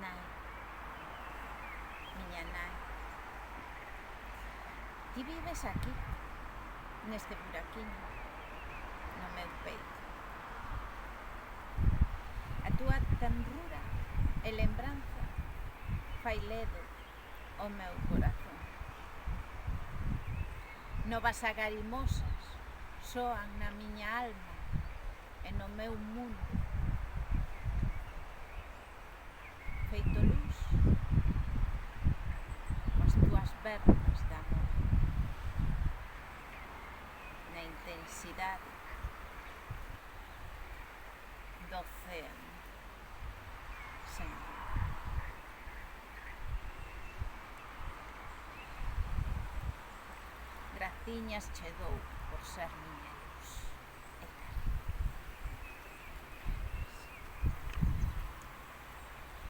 Nai, miña nai, ti vives aquí, neste buraquiño, no meu peito. A túa tenrura e lembranza fai ledo o meu corazón. Novas agarimosas soan na miña alma e no meu mundo. Feito luz coas túas verbas de amor, na intensidade do océano sen dúda. Graciñas che dou por ser miña.